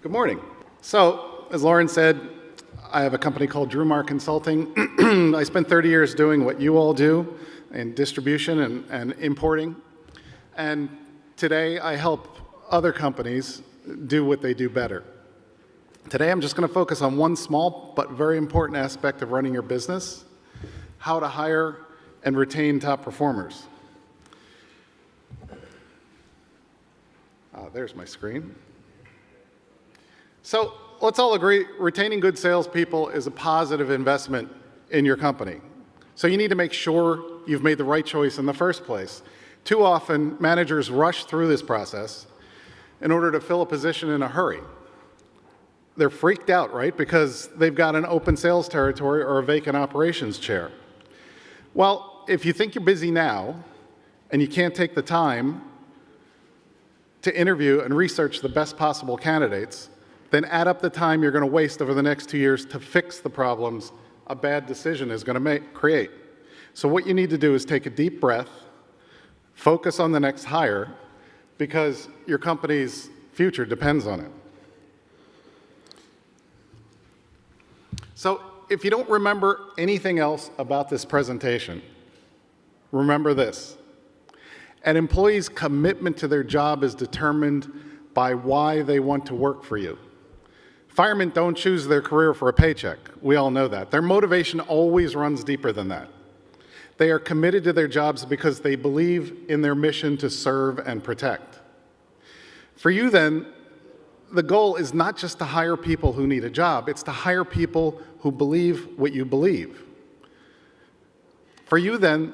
Good morning. So, as Lauren said, I have a company called Drumar Consulting. I spent 30 years doing what you all do in distribution and importing. And today I help other companies do what they do better. Today I'm just going to focus on one small but very important aspect of running your business: how to hire and retain top performers. There's my screen. So let's all agree, retaining good salespeople is a positive investment in your company. So you need to make sure you've made the right choice in the first place. Too often, managers rush through this process in order to fill a position in a hurry. They're freaked out, right? Because they've got an open sales territory or a vacant operations chair. Well, if you think you're busy now and you can't take the time to interview and research the best possible candidates, then add up the time you're going to waste over the next 2 years to fix the problems a bad decision is going to create. So what you need to do is take a deep breath, focus on the next hire, because your company's future depends on it. So if you don't remember anything else about this presentation, remember this: an employee's commitment to their job is determined by why they want to work for you. Firemen don't choose their career for a paycheck. We all know that. Their motivation always runs deeper than that. They are committed to their jobs because they believe in their mission to serve and protect. For you then, the goal is not just to hire people who need a job, it's to hire people who believe what you believe. For you then,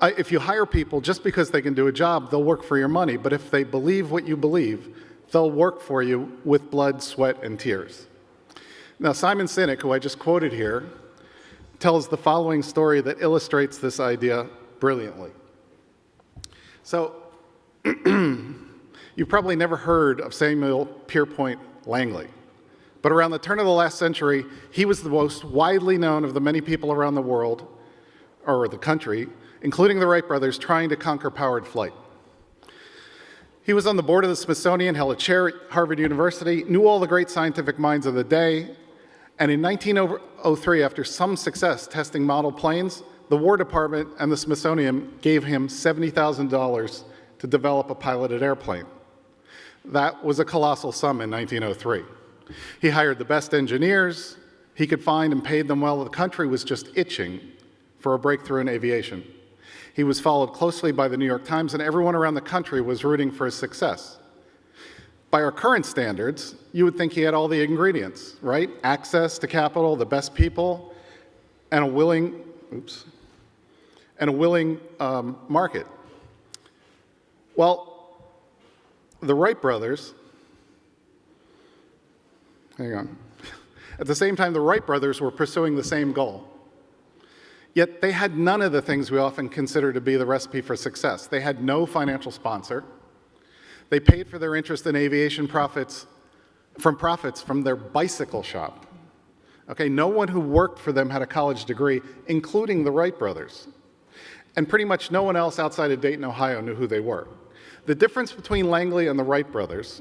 if you hire people just because they can do a job, they'll work for your money. But if they believe what you believe, they'll work for you with blood, sweat, and tears. Now, Simon Sinek, who I just quoted here, tells the following story that illustrates this idea brilliantly. So, you've probably never heard of Samuel Pierpont Langley. But around the turn of the last century, he was the most widely known of the many people around the world, or the country, including the Wright brothers, trying to conquer powered flight. He was on the board of the Smithsonian, held a chair at Harvard University, knew all the great scientific minds of the day, and in 1903, after some success testing model planes, the War Department and the Smithsonian gave him $70,000 to develop a piloted airplane. That was a colossal sum in 1903. He hired the best engineers he could find and paid them well. The country was just itching for a breakthrough in aviation. He was followed closely by the New York Times, and everyone around the country was rooting for his success. By our current standards, you would think he had all the ingredients, right? Access to capital, the best people, and a willing market. Well, the Wright brothers, at the same time, the Wright brothers were pursuing the same goal. Yet they had none of the things we often consider to be the recipe for success. They had no financial sponsor. They paid for their interest in aviation profits from their bicycle shop. Okay, no one who worked for them had a college degree, including the Wright brothers. And pretty much no one else outside of Dayton, Ohio knew who they were. The difference between Langley and the Wright brothers,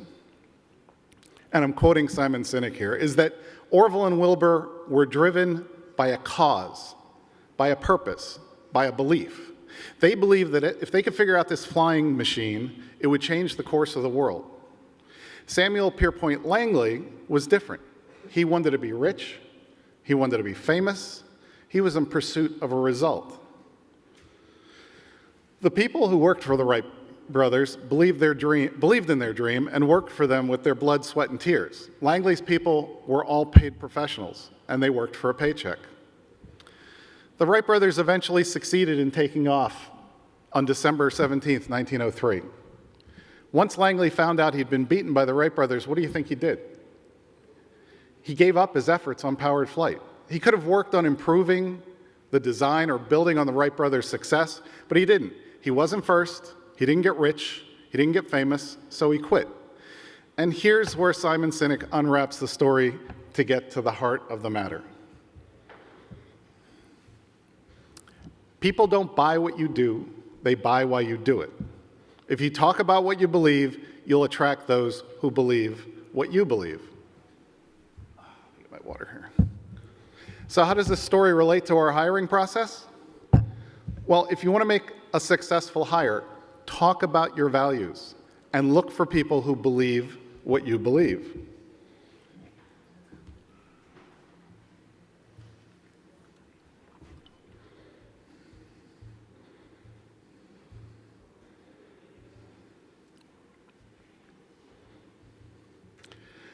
and I'm quoting Simon Sinek here, is that Orville and Wilbur were driven by a cause, by a purpose, by a belief. They believed that if they could figure out this flying machine, it would change the course of the world. Samuel Pierpont Langley was different. He wanted to be rich. He wanted to be famous. He was in pursuit of a result. The people who worked for the Wright brothers believed in their dream and worked for them with their blood, sweat, and tears. Langley's people were all paid professionals, and they worked for a paycheck. The Wright brothers eventually succeeded in taking off on December 17th, 1903. Once Langley found out he'd been beaten by the Wright brothers, what do you think he did? He gave up his efforts on powered flight. He could have worked on improving the design or building on the Wright brothers' success, but he didn't. He wasn't first, he didn't get rich, he didn't get famous, so he quit. And here's where Simon Sinek unwraps the story to get to the heart of the matter. People don't buy what you do, they buy why you do it. If you talk about what you believe, you'll attract those who believe what you believe. Get my water here. So how does this story relate to our hiring process? Well, if you want to make a successful hire, talk about your values and look for people who believe what you believe.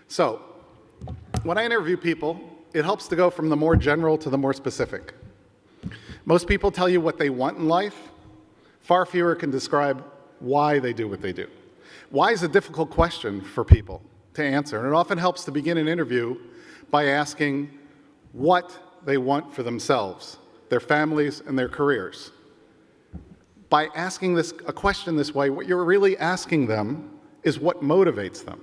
So, when I interview people, it helps to go from the more general to the more specific. Most people tell you what they want in life. Far fewer can describe why they do what they do. Why is a difficult question for people to answer, and it often helps to begin an interview by asking what they want for themselves, their families, and their careers. By asking a question this way, what you're really asking them is what motivates them.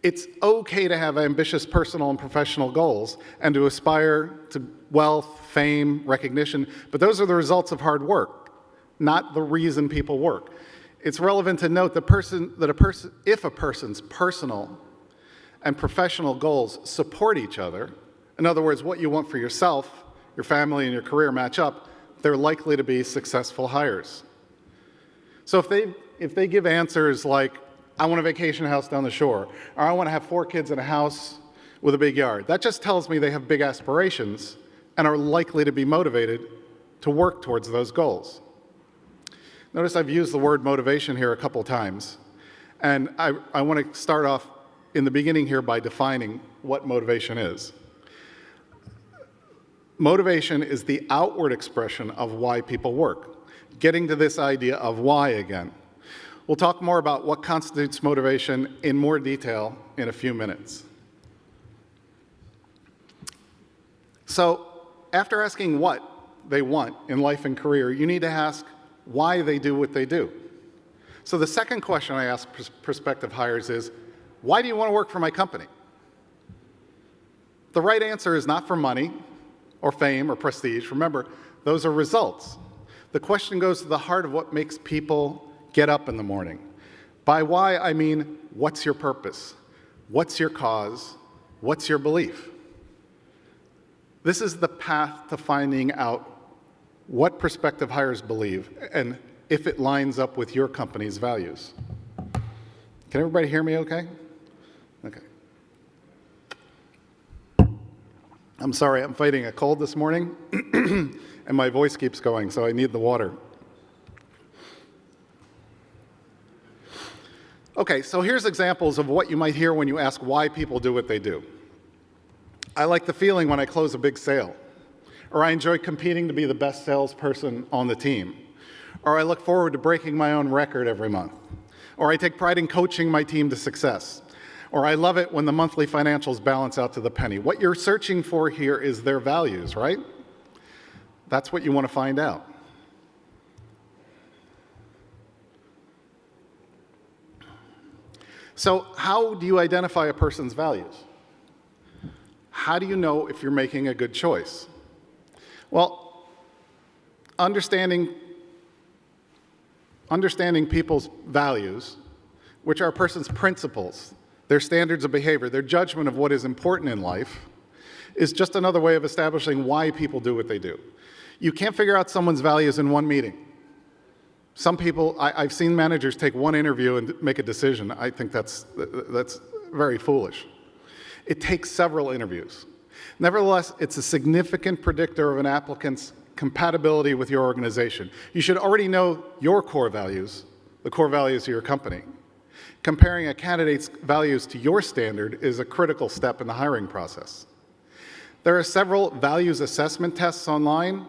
It's okay to have ambitious personal and professional goals and to aspire to wealth, fame, recognition, but those are the results of hard work, not the reason people work. It's relevant to note if a person's personal and professional goals support each other, in other words, what you want for yourself, your family, and your career match up, they're likely to be successful hires. So if they give answers like, I want a vacation house down the shore, or I want to have 4 kids in a house with a big yard, that just tells me they have big aspirations and are likely to be motivated to work towards those goals. Notice I've used the word motivation here a couple times, and I want to start off in the beginning here by defining what motivation is. Motivation is the outward expression of why people work. Getting to this idea of why again. We'll talk more about what constitutes motivation in more detail in a few minutes. So, after asking what they want in life and career, you need to ask why they do what they do. So the second question I ask prospective hires is, why do you want to work for my company? The right answer is not for money or fame or prestige. Remember, those are results. The question goes to the heart of what makes people get up in the morning. By why, I mean, what's your purpose? What's your cause? What's your belief? This is the path to finding out what prospective hires believe and if it lines up with your company's values. Can everybody hear me okay? Okay. I'm sorry, I'm fighting a cold this morning, and my voice keeps going, so I need the water. Okay, so here's examples of what you might hear when you ask why people do what they do. I like the feeling when I close a big sale, or I enjoy competing to be the best salesperson on the team, or I look forward to breaking my own record every month, or I take pride in coaching my team to success, or I love it when the monthly financials balance out to the penny. What you're searching for here is their values, right? That's what you want to find out. So how do you identify a person's values? How do you know if you're making a good choice? Well, understanding people's values, which are a person's principles, their standards of behavior, their judgment of what is important in life, is just another way of establishing why people do what they do. You can't figure out someone's values in one meeting. Some people, I've seen managers take one interview and make a decision. I think that's very foolish. It takes several interviews. Nevertheless, it's a significant predictor of an applicant's compatibility with your organization. You should already know your core values, the core values of your company. Comparing a candidate's values to your standard is a critical step in the hiring process. There are several values assessment tests online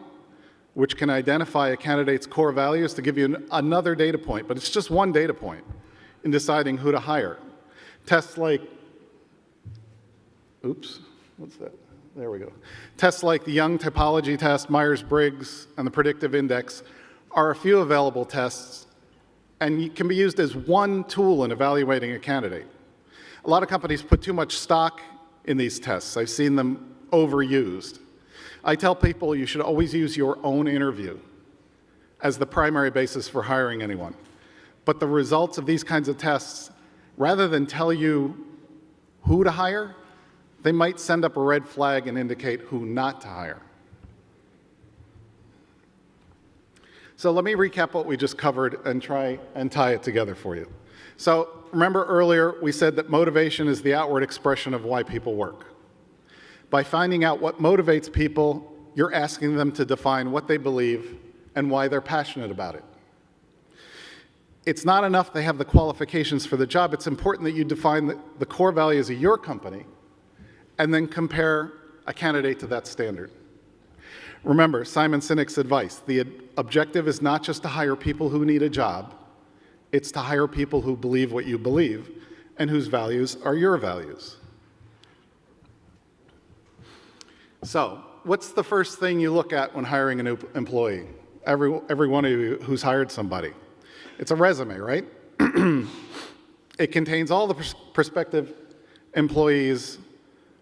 which can identify a candidate's core values to give you another data point, but it's just one data point in deciding who to hire. Tests like, what's that? There we go. Tests like the Young Typology Test, Myers-Briggs, and the Predictive Index are a few available tests and can be used as one tool in evaluating a candidate. A lot of companies put too much stock in these tests. I've seen them overused. I tell people you should always use your own interview as the primary basis for hiring anyone. But the results of these kinds of tests, rather than tell you who to hire, they might send up a red flag and indicate who not to hire. So let me recap what we just covered and try and tie it together for you. So remember earlier we said that motivation is the outward expression of why people work. By finding out what motivates people, you're asking them to define what they believe and why they're passionate about it. It's not enough they have the qualifications for the job. It's important that you define the core values of your company and then compare a candidate to that standard. Remember Simon Sinek's advice, the objective is not just to hire people who need a job, it's to hire people who believe what you believe and whose values are your values. So, what's the first thing you look at when hiring a new employee? Every one of you who's hired somebody. It's a resume, right? It contains all the prospective employees'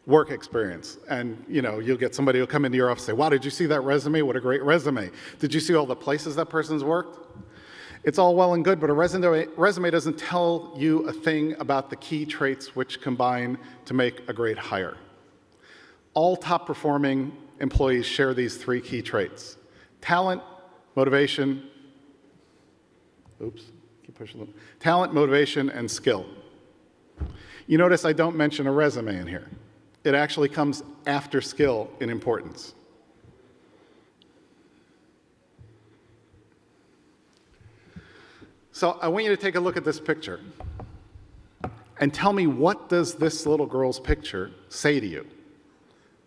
work experience. And you'll get somebody who'll come into your office and say, wow, did you see that resume? What a great resume. Did you see all the places that person's worked? It's all well and good, but a resume doesn't tell you a thing about the key traits which combine to make a great hire. All top performing employees share these three key traits: talent, motivation, talent, motivation, and skill. You notice I don't mention a resume in here. It actually comes after skill in importance. So I want you to take a look at this picture and tell me, what does this little girl's picture say to you?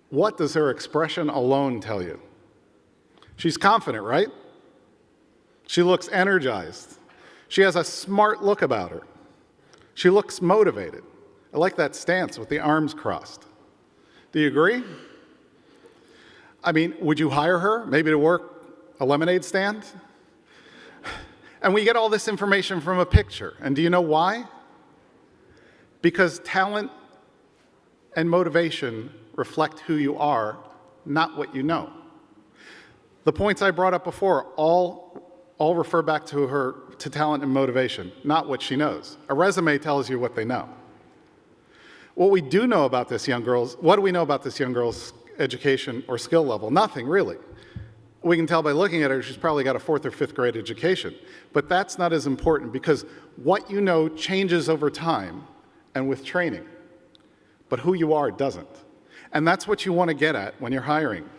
What does her expression alone tell you? She's confident, right? She looks energized. She has a smart look about her. She looks motivated. I like that stance with the arms crossed. Do you agree? I mean, would you hire her maybe to work a lemonade stand? And we get all this information from a picture. And do you know why? Because talent and motivation reflect who you are, not what you know. The points I brought up before all refer back to talent and motivation, not what she knows. A resume tells you what they know. What we do know about this young girl's, what do we know about this young girl's education or skill level? Nothing, really. We can tell by looking at her, she's probably got a 4th or 5th grade education. But that's not as important, because what you know changes over time and with training. But who you are doesn't. And that's what you want to get at when you're hiring.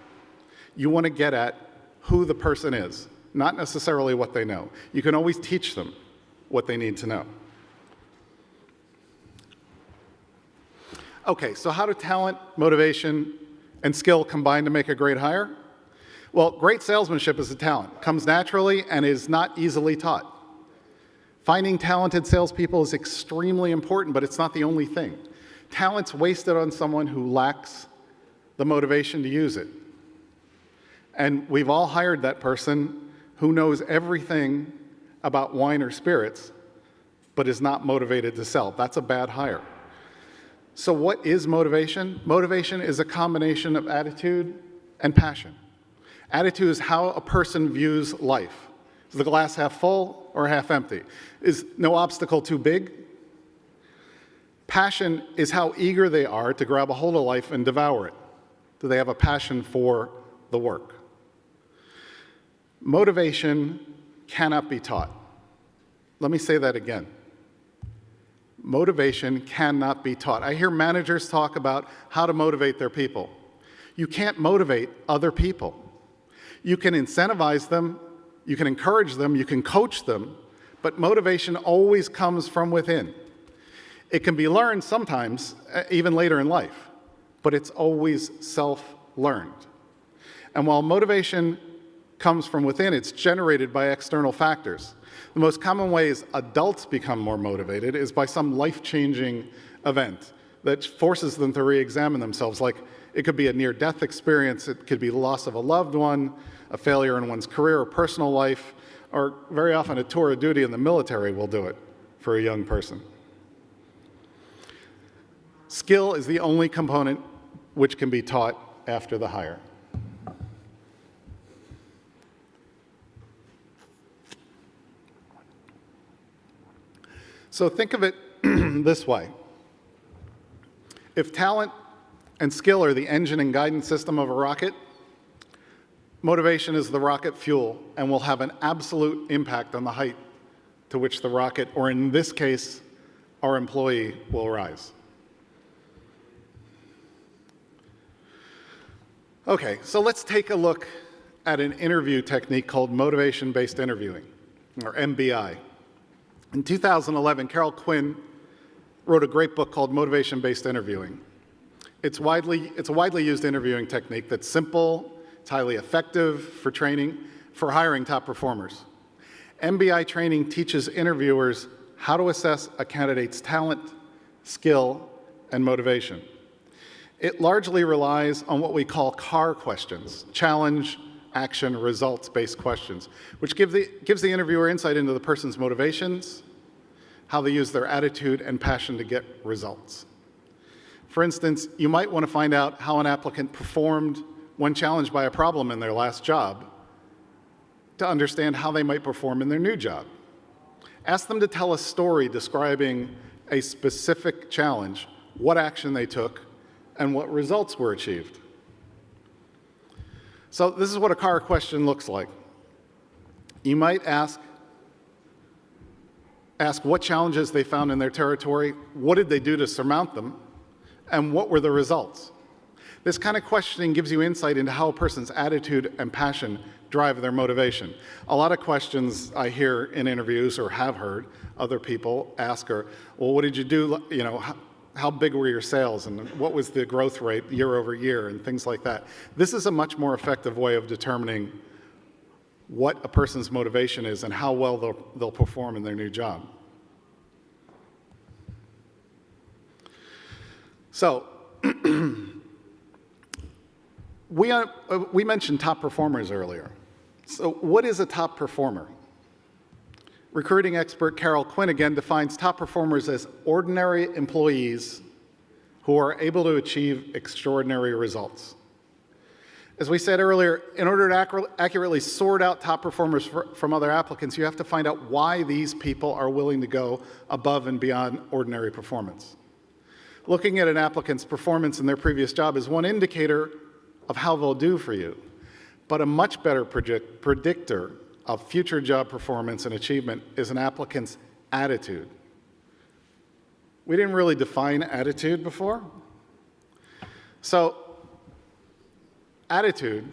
You want to get at who the person is, not necessarily what they know. You can always teach them what they need to know. Okay, so how do talent, motivation, and skill combine to make a great hire? Well, great salesmanship is a talent. It comes naturally and is not easily taught. Finding talented salespeople is extremely important, but it's not the only thing. Talent's wasted on someone who lacks the motivation to use it. And we've all hired that person who knows everything about wine or spirits, but is not motivated to sell. That's a bad hire. So what is motivation? Motivation is a combination of attitude and passion. Attitude is how a person views life. Is the glass half full or half empty? Is no obstacle too big? Passion is how eager they are to grab a hold of life and devour it. Do they have a passion for the work? Motivation cannot be taught. Let me say that again. Motivation cannot be taught. I hear managers talk about how to motivate their people. You can't motivate other people. You can incentivize them, you can encourage them, you can coach them, but motivation always comes from within. It can be learned sometimes, even later in life, but it's always self-learned. And while motivation comes from within, it's generated by external factors. The most common ways adults become more motivated is by some life-changing event that forces them to re-examine themselves. Like, it could be a near-death experience, it could be the loss of a loved one, a failure in one's career or personal life, or very often a tour of duty in the military will do it for a young person. Skill is the only component which can be taught after the hire. So think of it this way. If talent and skill are the engine and guidance system of a rocket, motivation is the rocket fuel and will have an absolute impact on the height to which the rocket, or in this case, our employee, will rise. Okay, so let's take a look at an interview technique called motivation-based interviewing, or MBI. In 2011, Carol Quinn wrote a great book called Motivation-Based Interviewing. It's a widely used interviewing technique that's simple, it's highly effective for training, for hiring top performers. MBI training teaches interviewers how to assess a candidate's talent, skill, and motivation. It largely relies on what we call CAR questions, challenge, action, results-based questions, which gives the interviewer insight into the person's motivations, how they use their attitude and passion to get results. For instance, you might want to find out how an applicant performed when challenged by a problem in their last job to understand how they might perform in their new job. Ask them to tell a story describing a specific challenge, what action they took, and what results were achieved. So this is what a CAR question looks like. You might ask what challenges they found in their territory, what did they do to surmount them, and what were the results. This kind of questioning gives you insight into how a person's attitude and passion drive their motivation. A lot of questions I hear in interviews or have heard other people ask are, well, what did you do, how big were your sales and what was the growth rate year over year and things like that. This is a much more effective way of determining what a person's motivation is and how well they'll perform in their new job. So, we mentioned top performers earlier. So what is a top performer? Recruiting expert Carol Quinn again defines top performers as ordinary employees who are able to achieve extraordinary results. As we said earlier, in order to accurately sort out top performers from other applicants, you have to find out why these people are willing to go above and beyond ordinary performance. Looking at an applicant's performance in their previous job is one indicator of how they'll do for you, but a much better predictor of future job performance and achievement is an applicant's attitude. We didn't really define attitude before. So, attitude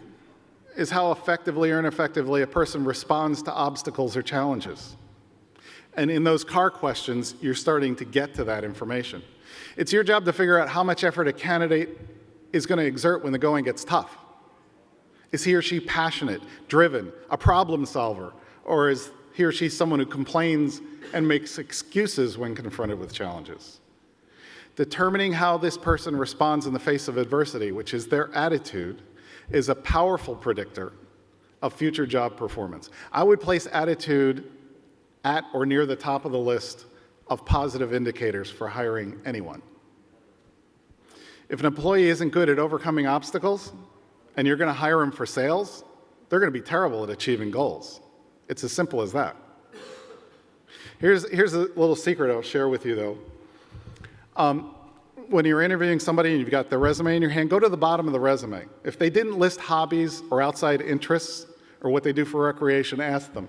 is how effectively or ineffectively a person responds to obstacles or challenges. And in those CAR questions, you're starting to get to that information. It's your job to figure out how much effort a candidate is going to exert when the going gets tough. Is he or she passionate, driven, a problem solver, or is he or she someone who complains and makes excuses when confronted with challenges? Determining how this person responds in the face of adversity, which is their attitude, is a powerful predictor of future job performance. I would place attitude at or near the top of the list of positive indicators for hiring anyone. If an employee isn't good at overcoming obstacles, and you're going to hire them for sales, they're going to be terrible at achieving goals. It's as simple as that. Here's a little secret I'll share with you, though. When you're interviewing somebody and you've got their resume in your hand, go to the bottom of the resume. If they didn't list hobbies or outside interests or what they do for recreation, ask them.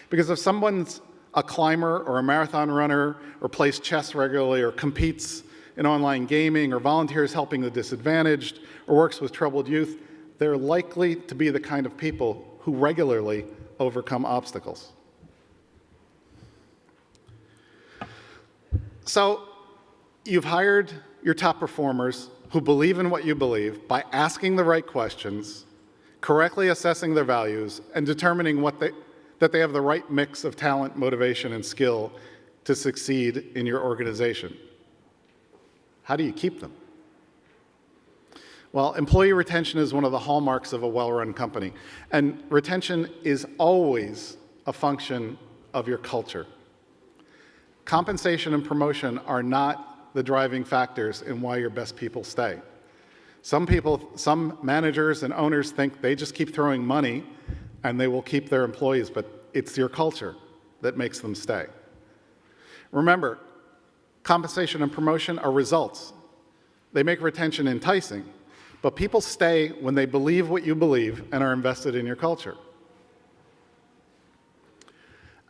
Because if someone's a climber or a marathon runner or plays chess regularly or competes in online gaming or volunteers helping the disadvantaged or works with troubled youth, they're likely to be the kind of people who regularly overcome obstacles. So you've hired your top performers who believe in what you believe by asking the right questions, correctly assessing their values, and determining that they have the right mix of talent, motivation, and skill to succeed in your organization. How do you keep them? Well, employee retention is one of the hallmarks of a well-run company, and retention is always a function of your culture. Compensation and promotion are not the driving factors in why your best people stay. Some managers and owners think they just keep throwing money and they will keep their employees, but it's your culture that makes them stay. Remember, compensation and promotion are results. They make retention enticing, but people stay when they believe what you believe and are invested in your culture.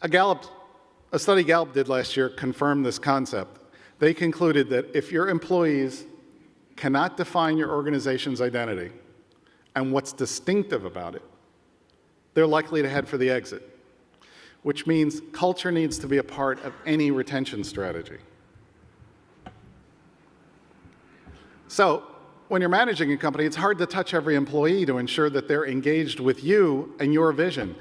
A study Gallup did last year confirmed this concept. They concluded that if your employees cannot define your organization's identity and what's distinctive about it, they're likely to head for the exit, which means culture needs to be a part of any retention strategy. So, when you're managing a company, it's hard to touch every employee to ensure that they're engaged with you and your vision.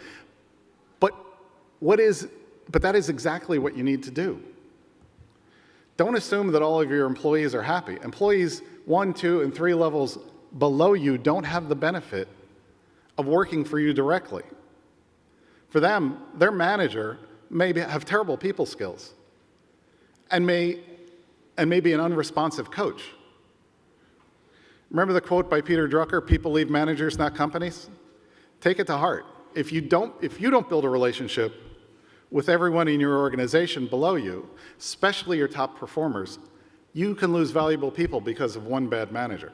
But that is exactly what you need to do. Don't assume that all of your employees are happy. Employees 1, 2, and 3 levels below you don't have the benefit of working for you directly. For them, their manager may have terrible people skills and may be an unresponsive coach. Remember the quote by Peter Drucker, "People leave managers, not companies"? Take it to heart. If you don't build a relationship with everyone in your organization below you, especially your top performers, you can lose valuable people because of one bad manager.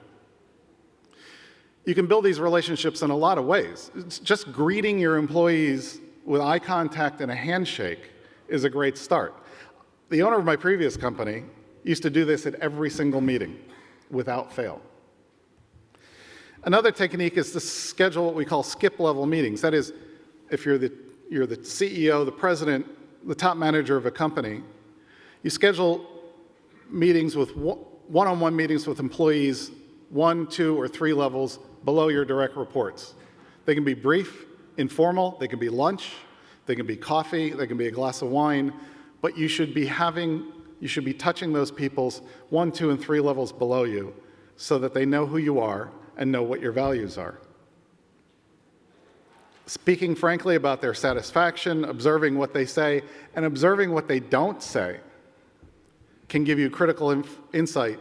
You can build these relationships in a lot of ways. Just greeting your employees with eye contact and a handshake is a great start. The owner of my previous company used to do this at every single meeting without fail. Another technique is to schedule what we call skip-level meetings. That is, if you're the CEO, the president, the top manager of a company, you schedule meetings with one-on-one meetings with employees 1, 2, or 3 levels below your direct reports. They can be brief, informal, they can be lunch, they can be coffee, they can be a glass of wine, but you should be touching those people's 1, 2, and 3 levels below you so that they know who you are and know what your values are. Speaking frankly about their satisfaction, observing what they say, and observing what they don't say can give you critical insight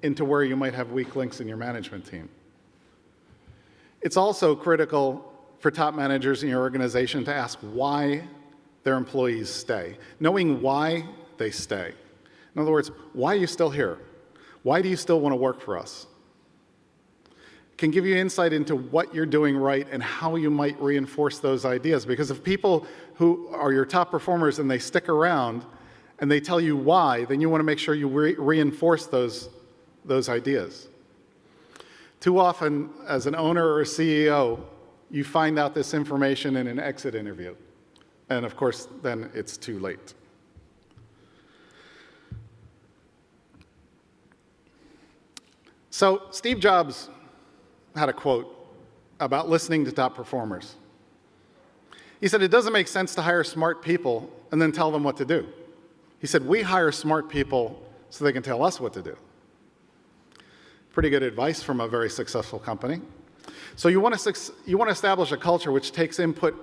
into where you might have weak links in your management team. It's also critical for top managers in your organization to ask why their employees stay. Knowing why they stay. In other words, why are you still here? Why do you still want to work for us? Can give you insight into what you're doing right and how you might reinforce those ideas. Because if people who are your top performers and they stick around and they tell you why, then you want to make sure you reinforce those ideas. Too often, as an owner or a CEO, you find out this information in an exit interview. And of course, then it's too late. So Steve Jobs had a quote about listening to top performers. He said, "It doesn't make sense to hire smart people and then tell them what to do." He said, "We hire smart people so they can tell us what to do." Pretty good advice from a very successful company. So you want to establish a culture which takes input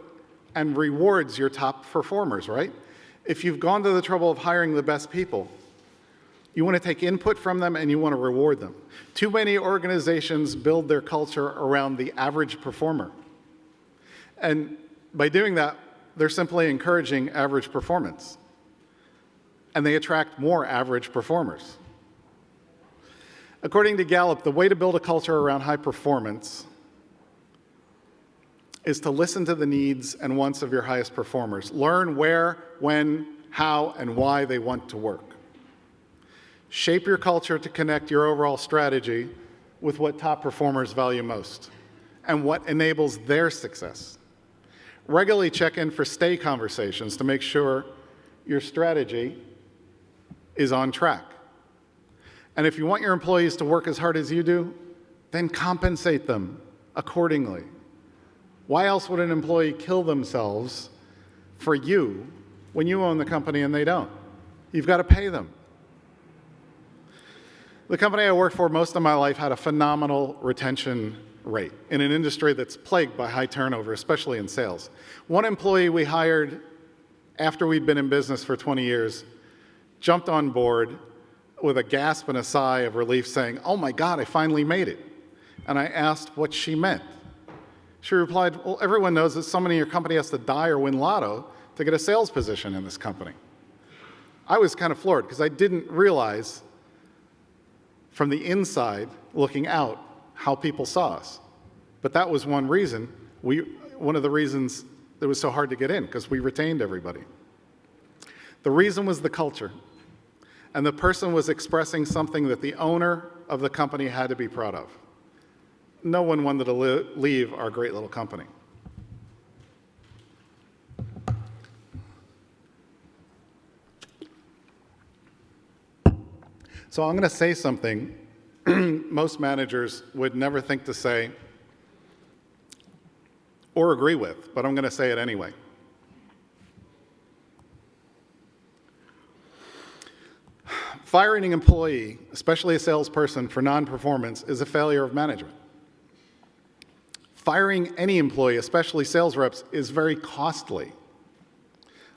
and rewards your top performers, right? If you've gone to the trouble of hiring the best people, you want to take input from them and you want to reward them. Too many organizations build their culture around the average performer. And by doing that, they're simply encouraging average performance. And they attract more average performers. According to Gallup, the way to build a culture around high performance is to listen to the needs and wants of your highest performers. Learn where, when, how, and why they want to work. Shape your culture to connect your overall strategy with what top performers value most and what enables their success. Regularly check in for stay conversations to make sure your strategy is on track. And if you want your employees to work as hard as you do, then compensate them accordingly. Why else would an employee kill themselves for you when you own the company and they don't? You've got to pay them. The company I worked for most of my life had a phenomenal retention rate in an industry that's plagued by high turnover, especially in sales. One employee we hired after we'd been in business for 20 years jumped on board with a gasp and a sigh of relief saying, "Oh my God, I finally made it." And I asked what she meant. She replied, "Well, everyone knows that someone in your company has to die or win lotto to get a sales position in this company." I was kind of floored because I didn't realize from the inside looking out how people saw us. But that was one reason, one of the reasons it was so hard to get in, because we retained everybody. The reason was the culture. And the person was expressing something that the owner of the company had to be proud of. No one wanted to leave our great little company. So I'm going to say something most managers would never think to say or agree with, but I'm going to say it anyway. Firing an employee, especially a salesperson, for non-performance is a failure of management. Firing any employee, especially sales reps, is very costly.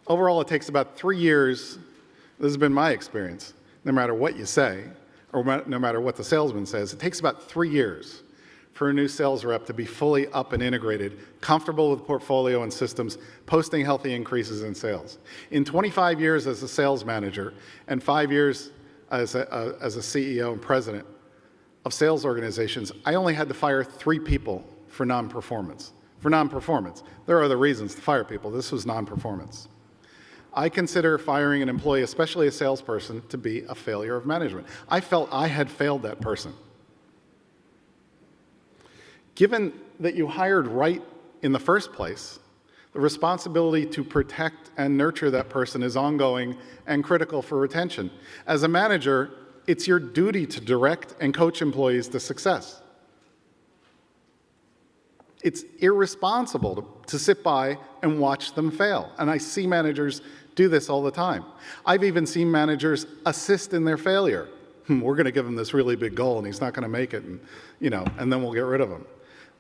Overall, it takes about 3 years, this has been my experience, no matter what you say, or no matter what the salesman says, it takes about 3 years for a new sales rep to be fully up and integrated, comfortable with portfolio and systems, posting healthy increases in sales. In 25 years as a sales manager and 5 years as a CEO and president of sales organizations, I only had to fire 3 people for non-performance. There are other reasons to fire people. This was non-performance. I consider firing an employee, especially a salesperson, to be a failure of management. I felt I had failed that person. Given that you hired right in the first place, the responsibility to protect and nurture that person is ongoing and critical for retention. As a manager, it's your duty to direct and coach employees to success. It's irresponsible to sit by and watch them fail. And I see managers do this all the time. I've even seen managers assist in their failure. We're going to give him this really big goal and he's not going to make it, and then we'll get rid of him.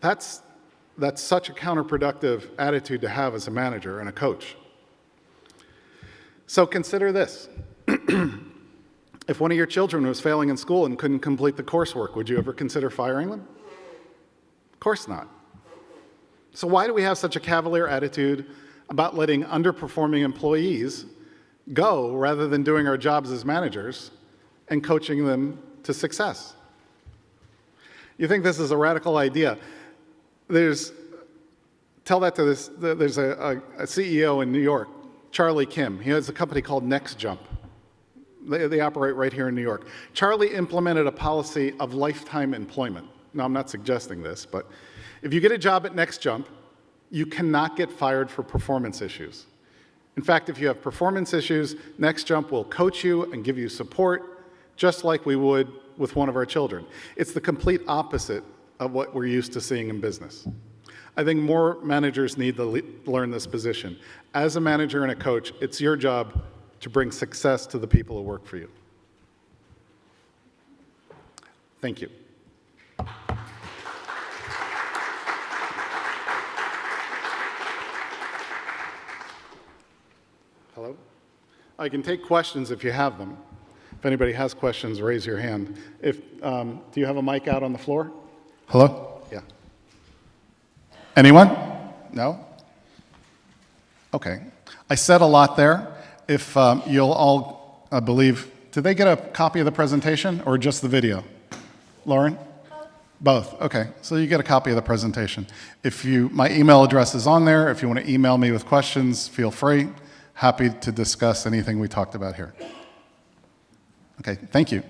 That's such a counterproductive attitude to have as a manager and a coach. So consider this. If one of your children was failing in school and couldn't complete the coursework, would you ever consider firing them? Of course not. So why do we have such a cavalier attitude about letting underperforming employees go rather than doing our jobs as managers and coaching them to success? You think this is a radical idea. Tell that to this, there's a CEO in New York, Charlie Kim. He has a company called Next Jump. They operate right here in New York. Charlie implemented a policy of lifetime employment. Now, I'm not suggesting this, but if you get a job at Next Jump, you cannot get fired for performance issues. In fact, if you have performance issues, Next Jump will coach you and give you support, just like we would with one of our children. It's the complete opposite of what we're used to seeing in business. I think more managers need to learn this position. As a manager and a coach, it's your job to bring success to the people who work for you. Thank you. Hello? I can take questions if you have them. If anybody has questions, raise your hand. Do you have a mic out on the floor? Hello? Yeah. Anyone? No? Okay. I said a lot there. If you'll all, I believe, did they get a copy of the presentation or just the video? Lauren? Both. Okay. So you get a copy of the presentation. My email address is on there. If you want to email me with questions, feel free. Happy to discuss anything we talked about here. Okay. Thank you.